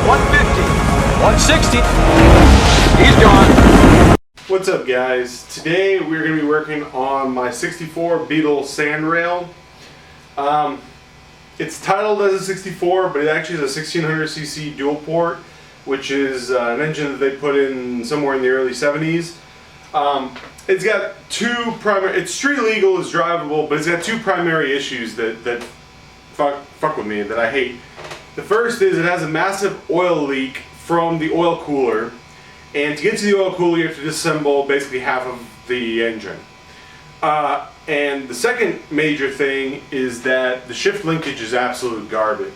150, 160. He's gone. What's up, guys? Today we're going to be working on my 64 Beetle sand rail. It's titled as a 64, but it actually is a 1600cc dual port, which is an engine that they put in somewhere in the early 70s. It's got two primary, it's street legal, it's drivable, but it's got two primary issues that fuck with me, that I hate. The first is it has a massive oil leak from the oil cooler, and to get to the oil cooler you have to disassemble basically half of the engine. And the second major thing is that the shift linkage is absolute garbage.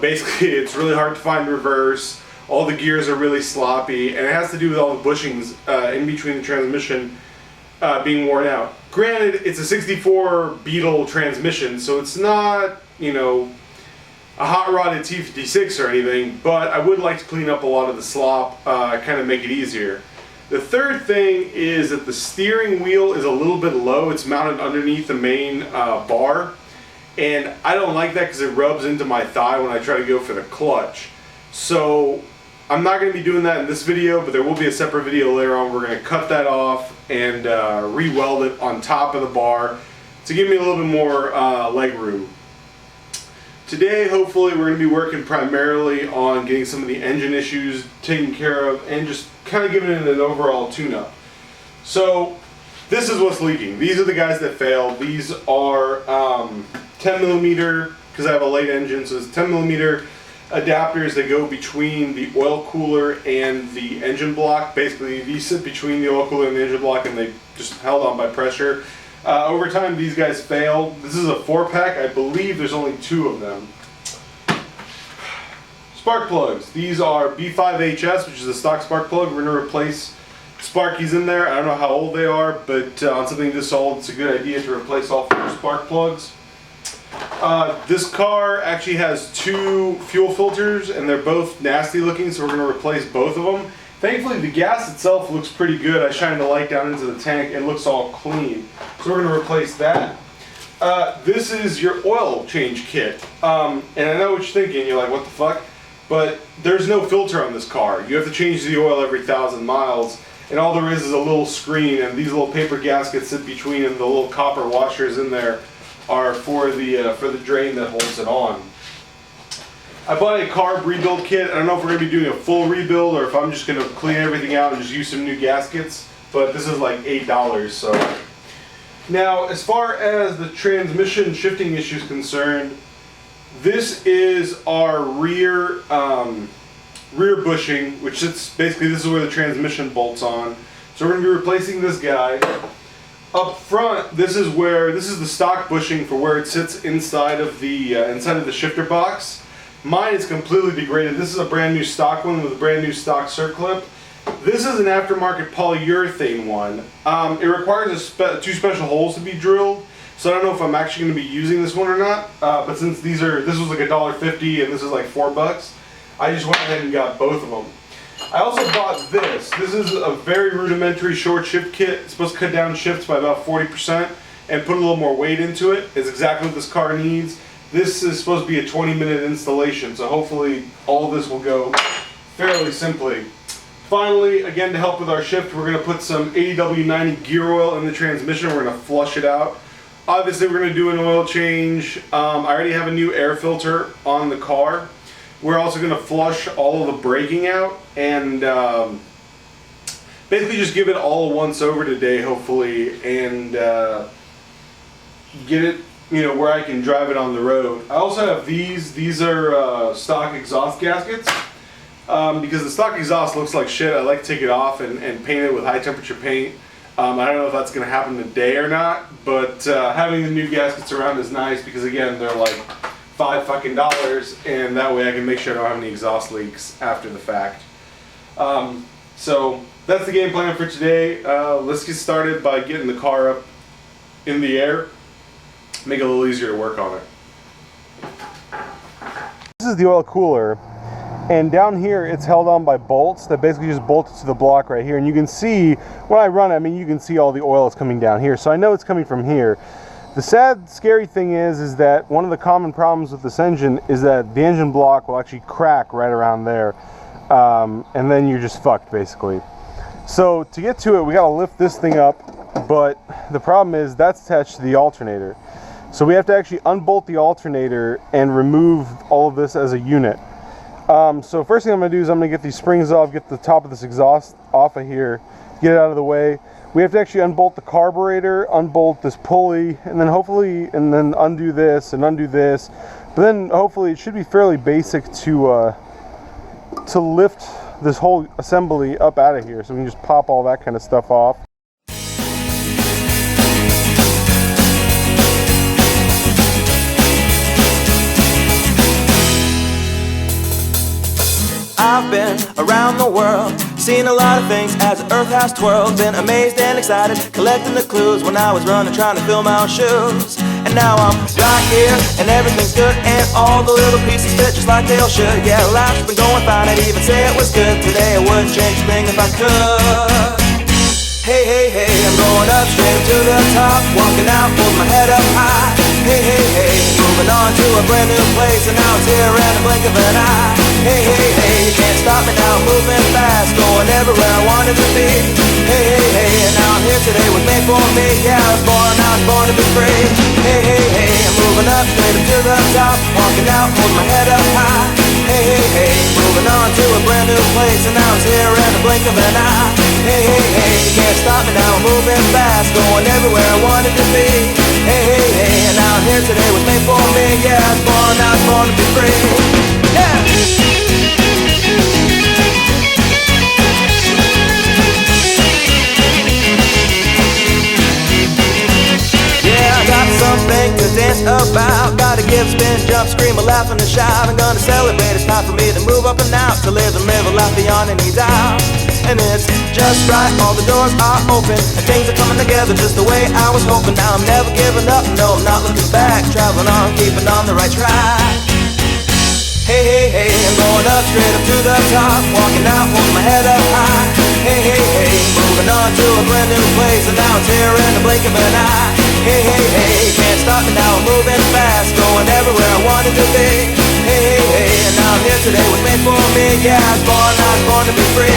Basically it's really hard to find reverse, all the gears are really sloppy, and it has to do with all the bushings in between the transmission being worn out. Granted, it's a 64 Beetle transmission, so it's not, you know, a hot rodded T56 or anything, but I would like to clean up a lot of the slop, kind of make it easier. The third thing is that the steering wheel is a little bit low. It's mounted underneath the main bar, and I don't like that because it rubs into my thigh when I try to go for the clutch. So I'm not going to be doing that in this video, but there will be a separate video later on. We're going to cut that off and re-weld it on top of the bar to give me a little bit more leg room. Today, hopefully, we're going to be working primarily on getting some of the engine issues taken care of and just kind of giving it an overall tune-up. So, this is what's leaking. These are the guys that failed. These are 10mm, because I have a late engine, so it's 10mm adapters that go between the oil cooler and the engine block. Basically, these sit between the oil cooler and the engine block, and they just held on by pressure. Over time, these guys failed. This is a 4-pack. I believe there's only 2 of them. Spark plugs. These are B5HS, which is a stock spark plug. We're going to replace Sparkies in there. I don't know how old they are, but on something this old, it's a good idea to replace all 4 spark plugs. This car actually has 2 fuel filters, and they're both nasty looking, so we're going to replace both of them. Thankfully, the gas itself looks pretty good. I shined the light down into the tank. It looks all clean. So we're going to replace that. This is your oil change kit. And I know what you're thinking. You're like, what the fuck? But there's no filter on this car. You have to change the oil every 1,000 miles. And all there is a little screen, and these little paper gaskets sit between, and the little copper washers in there are for the drain that holds it on. I bought a carb rebuild kit. I don't know if we're going to be doing a full rebuild or if I'm just going to clean everything out and just use some new gaskets, but this is like $8, so. Now, as far as the transmission shifting issue is concerned, this is our rear bushing, which sits, basically this is where the transmission bolts on. So we're going to be replacing this guy. Up front, this is the stock bushing for where it sits inside of the shifter box. Mine is completely degraded. This is a brand new stock one with a brand new stock circlip. This is an aftermarket polyurethane one. It requires 2 special holes to be drilled, so I don't know if I'm actually going to be using this one or not. But since this was like $1.50 and this is like $4, I just went ahead and got both of them. I also bought this. This is a very rudimentary short shift kit. It's supposed to cut down shifts by about 40% and put a little more weight into it. It's exactly what this car needs. This is supposed to be a 20-minute installation, so hopefully all this will go fairly simply. Finally, again, to help with our shift, we're going to put some 80W90 gear oil in the transmission. We're going to flush it out. Obviously, we're going to do an oil change. I already have a new air filter on the car. We're also going to flush all of the braking out and basically just give it all a once over today, hopefully, and get it, you know, where I can drive it on the road. I also have these. These are stock exhaust gaskets. Because the stock exhaust looks like shit, I like to take it off and paint it with high temperature paint. I don't know if that's going to happen today or not, but having the new gaskets around is nice because, again, they're like $5 and that way I can make sure I don't have any exhaust leaks after the fact. So that's the game plan for today. Let's get started by getting the car up in the air, make it a little easier to work on it. This is the oil cooler, and down here it's held on by bolts that basically just bolt it to the block right here, and you can see when I run it, I mean, you can see all the oil is coming down here, so I know it's coming from here. The sad, scary thing is that one of the common problems with this engine is that the engine block will actually crack right around there, and then you're just fucked basically. So to get to it, we gotta lift this thing up, but the problem is that's attached to the alternator. So we have to actually unbolt the alternator and remove all of this as a unit. So first thing I'm going to do is I'm going to get these springs off, get the top of this exhaust off of here, get it out of the way. We have to actually unbolt the carburetor, unbolt this pulley, and then hopefully, and then undo this and undo this. But then hopefully it should be fairly basic to lift this whole assembly up out of here. So we can just pop all that kind of stuff off. I've been around the world, seen a lot of things as the earth has twirled. Been amazed and excited, collecting the clues when I was running, trying to fill my own shoes. And now I'm right here, and everything's good, and all the little pieces fit just like they all should. Yeah, life's been going fine, I'd even say it was good. Today I wouldn't change a thing if I could. Hey, hey, hey, I'm going up straight to the top, walking out with my head up high. Hey, hey, hey, moving on to a brand new place, and now it's here in the blink of an eye. Hey, hey, hey, you can't stop me now, moving fast, going everywhere I wanted to be. Hey, hey, hey, and now I'm here today with made for me. Yeah, I was born to be free. Hey, hey, hey, I'm moving up straight up to the top, walking out with my head up high. Hey, hey, hey, moving on to a brand new place, and now it's here in the blink of an eye. Hey, hey, hey, you can't stop me now, I'm moving fast, going everywhere I wanted to be. Hey, hey, hey, and now I'm here today with made for me. Yeah, I was born to be free. Yeah. Something to dance about. Gotta give, spin, jump, scream, a laugh and a shout. I'm gonna celebrate, it's time for me to move up and out, to live a life beyond any doubt. And it's just right, all the doors are open, and things are coming together just the way I was hoping. Now I'm never giving up, no, I'm not looking back, traveling on, keeping on the right track. Hey, hey, hey, I'm going up straight up to the top, walking out with my head up high. Hey, hey, hey, moving on to a brand new place, and now it's here in the blink of an eye. Hey, hey, hey, can't stop me now, I'm moving fast, going everywhere I wanted to be. Hey, hey, hey, and now I'm here today with made for me. Yeah, I was born to be free.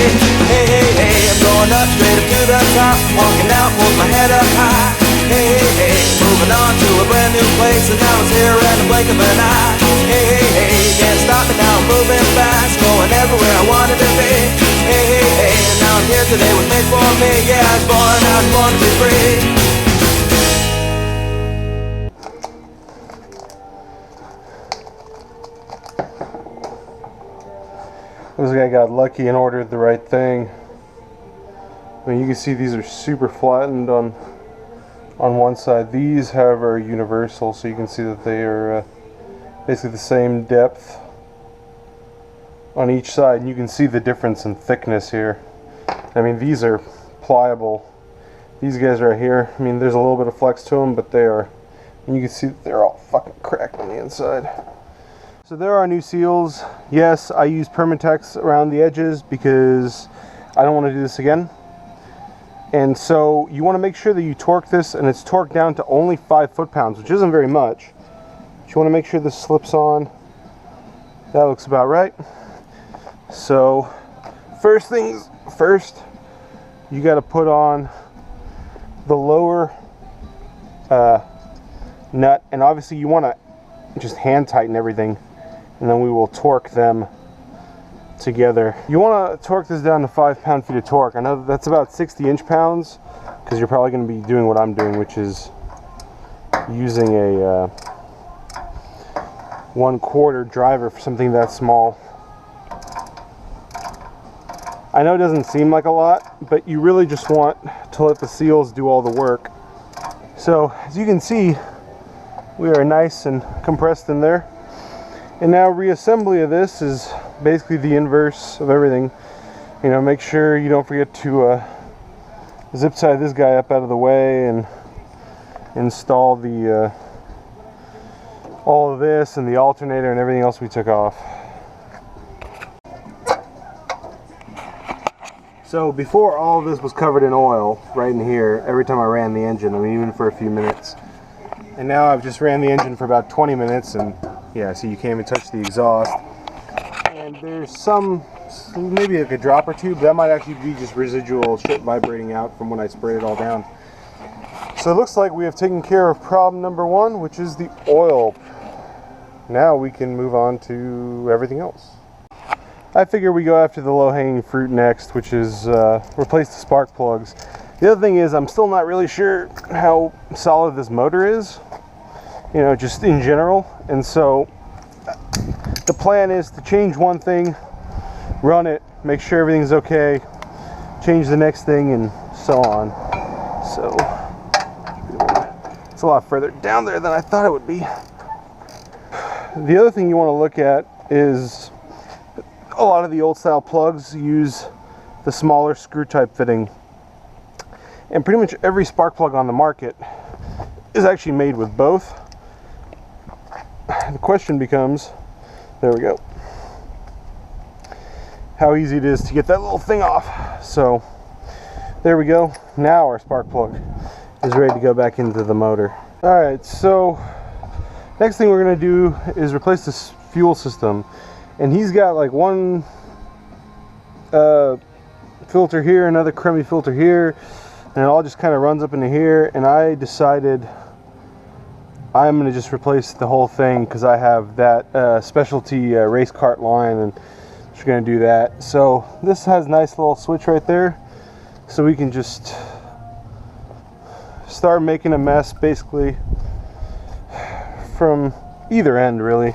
Hey, hey, hey, I'm going up straight up to the top, walking out with my head up high. Hey, hey, hey, moving on to a brand new place, and now it's here in the blink of an eye. Hey, hey, hey, can't stop me now, I'm moving fast, going everywhere I wanted to be. Hey, hey, hey, and now I'm here today with made for me. Yeah, I was born to be free. This guy got lucky and ordered the right thing. I mean, you can see these are super flattened on one side. These, however, are universal, so you can see that they are basically the same depth on each side, and you can see the difference in thickness here. I mean, these are pliable. These guys right here, I mean, there's a little bit of flex to them, but they are, and you can see that they're all fucking cracked on the inside. So there are new seals. Yes, I use Permatex around the edges because I don't want to do this again. And so you want to make sure that you torque this, and it's torqued down to only 5 foot-pounds, which isn't very much. But you want to make sure this slips on. That looks about right. So first things first, you got to put on the lower nut, and obviously you want to just hand tighten everything, and then we will torque them together. You want to torque this down to 5 pound-feet of torque. I know that's about 60 inch-pounds, because you're probably going to be doing what I'm doing, which is using a 1/4 driver for something that small. I know it doesn't seem like a lot, but you really just want to let the seals do all the work. So as you can see, we are nice and compressed in there. And now reassembly of this is basically the inverse of everything. You know, make sure you don't forget to zip tie this guy up out of the way and install the all of this and the alternator and everything else we took off. So before all of this was covered in oil right in here every time I ran the engine, I mean even for a few minutes. And now I've just ran the engine for about 20 minutes, and yeah, so you can't even touch the exhaust. And there's maybe like a drop or two, but that might actually be just residual shit vibrating out from when I sprayed it all down. So it looks like we have taken care of problem number one, which is the oil. Now we can move on to everything else. I figure we go after the low-hanging fruit next, which is replace the spark plugs. The other thing is, I'm still not really sure how solid this motor is, you know, just in general. And so the plan is to change one thing, run it, make sure everything's okay, change the next thing, and so on. So it's a lot further down there than I thought it would be. The other thing you want to look at is a lot of the old style plugs use the smaller screw type fitting, and pretty much every spark plug on the market is actually made with both. The question becomes, there we go, how easy it is to get that little thing off. So there we go. Now our spark plug is ready to go back into the motor. Alright, so next thing we're going to do is replace this fuel system. And he's got like one filter here, another crummy filter here, and it all just kind of runs up into here. And I decided I'm going to just replace the whole thing because I have that specialty race cart line, and just going to do that. So this has a nice little switch right there, so we can just start making a mess basically from either end, really.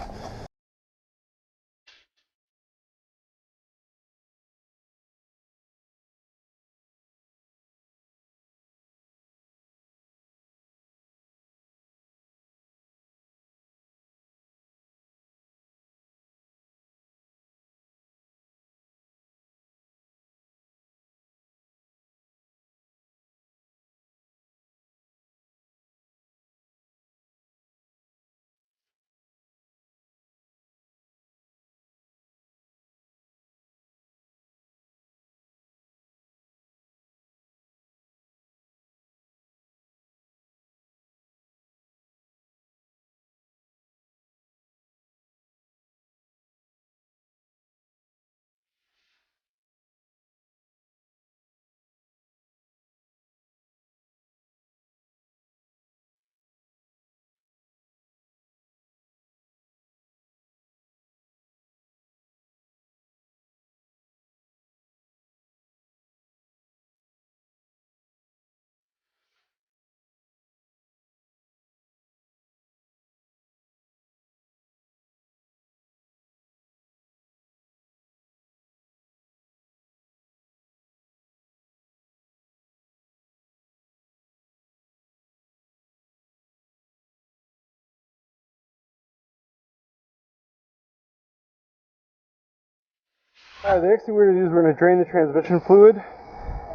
Alright, the next thing we're going to do is we're going to drain the transmission fluid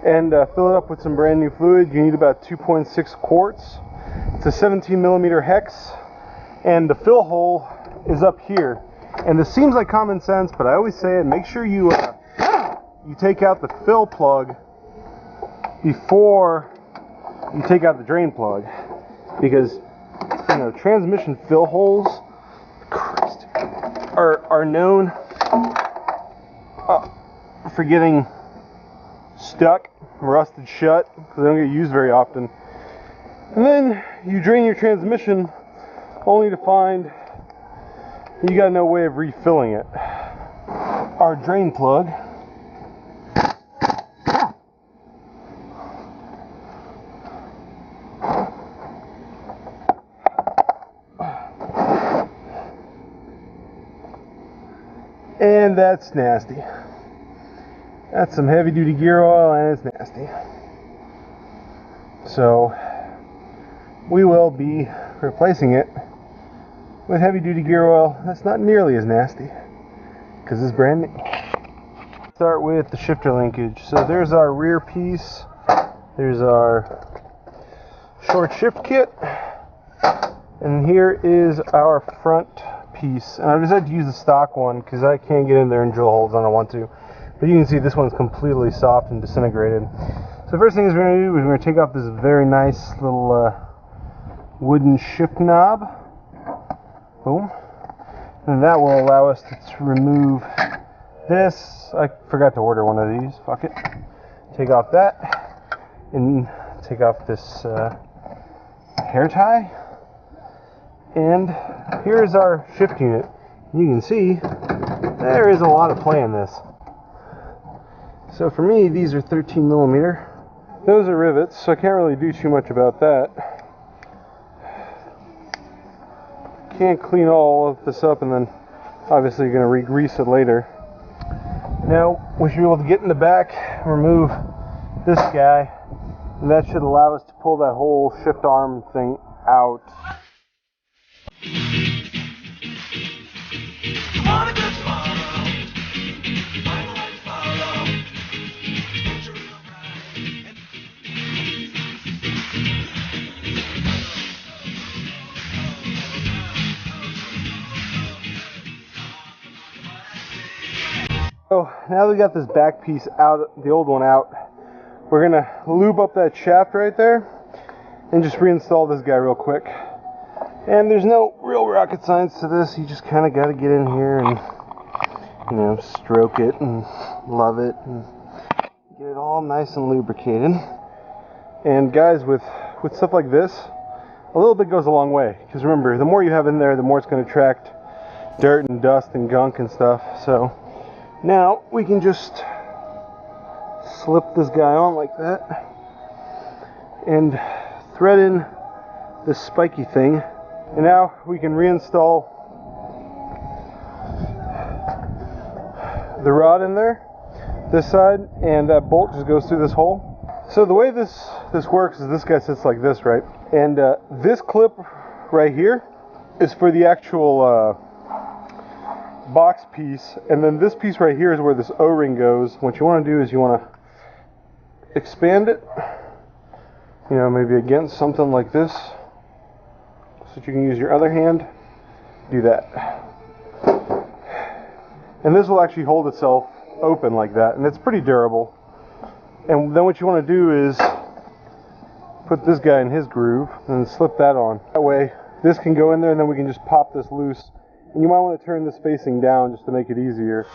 and fill it up with some brand new fluid. You need about 2.6 quarts. It's a 17 millimeter hex, and the fill hole is up here. And this seems like common sense, but I always say it, make sure you take out the fill plug before you take out the drain plug, because you know, transmission fill holes, Christ, are known for getting stuck, rusted shut, because they don't get used very often. And then you drain your transmission only to find you got no way of refilling it. Our drain plug and that's nasty. That's some heavy duty gear oil and it's nasty. So we will be replacing it with heavy duty gear oil that's not nearly as nasty because it's brand new. Start with the shifter linkage. So there's our rear piece, there's our short shift kit, and here is our front piece. And I decided to use the stock one because I can't get in there and drill holes. I don't want to. But you can see this one's completely soft and disintegrated. So the first thing is we're going to do is we're going to take off this very nice little wooden shift knob. Boom. And that will allow us to remove this. I forgot to order one of these. Fuck it. Take off that and take off this hair tie. And here's our shift unit. You can see there is a lot of play in this. So for me, these are 13 millimeter. Those are rivets, so I can't really do too much about that. Can't clean all of this up, and then obviously you're going to re-grease it later. Now we should be able to get in the back, remove this guy, and that should allow us to pull that whole shift arm thing out. So now that we got this back piece out, the old one out, we're gonna lube up that shaft right there and just reinstall this guy real quick. And there's no real rocket science to this. You just kind of got to get in here and, you know, stroke it and love it and get it all nice and lubricated. And guys, with stuff like this, a little bit goes a long way. Because remember, the more you have in there, the more it's going to attract dirt and dust and gunk and stuff. So now we can just slip this guy on like that and thread in this spiky thing. And now we can reinstall the rod in there, this side, and that bolt just goes through this hole. So the way this works is this guy sits like this, right? And this clip right here is for the actual box piece, and then this piece right here is where this O-ring goes. What you want to do is you want to expand it, you know, maybe against something like this, so that you can use your other hand. Do that. And this will actually hold itself open like that, and it's pretty durable. And then what you want to do is put this guy in his groove and slip that on. That way this can go in there, and then we can just pop this loose. And you might want to turn this facing down just to make it easier.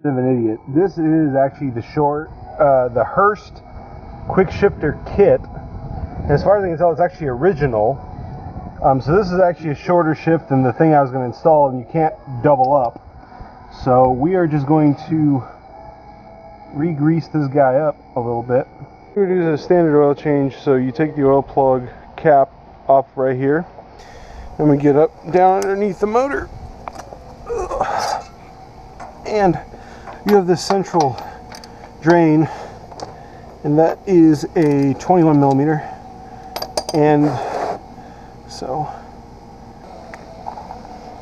Of an idiot. This is actually the Hurst quick shifter kit. And as far as I can tell, it's actually original. So this is actually a shorter shift than the thing I was going to install, and you can't double up. So we are just going to re-grease this guy up a little bit. We're going to do a standard oil change. So you take the oil plug cap off right here, and we get up down underneath the motor, and you have this central drain, and that is a 21 millimeter. And so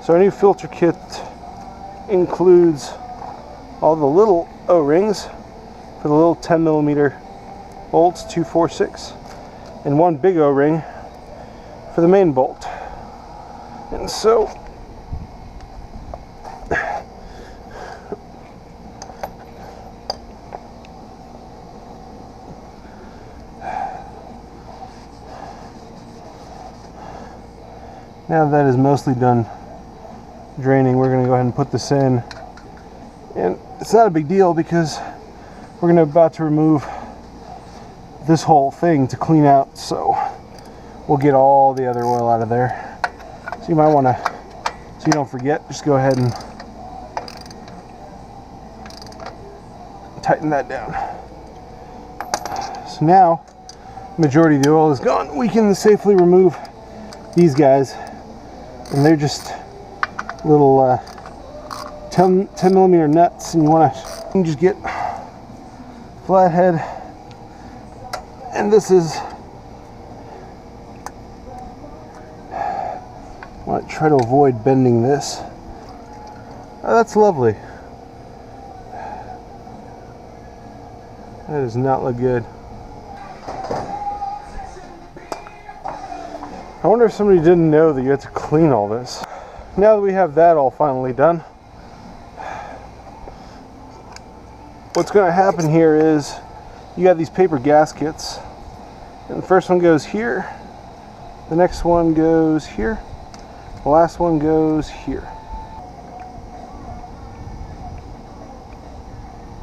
our new filter kit includes all the little O-rings for the little 10 millimeter bolts, 2, 4, 6, and one big O-ring for the main bolt. And so now that is mostly done draining, we're going to go ahead and put this in. And it's not a big deal because we're about to remove this whole thing to clean out, so we'll get all the other oil out of there. So you might want to, so you don't forget, just go ahead and tighten that down. So now, majority of the oil is gone. We can safely remove these guys. And they're just little 10 millimeter nuts, and you want to just get flathead. And this is I want to try to avoid bending this. Oh, that's lovely. That does not look good. I wonder if somebody didn't know that you had to clean all this. Now that we have that all finally done, what's going to happen here is you got these paper gaskets, and the first one goes here, the next one goes here, the last one goes here.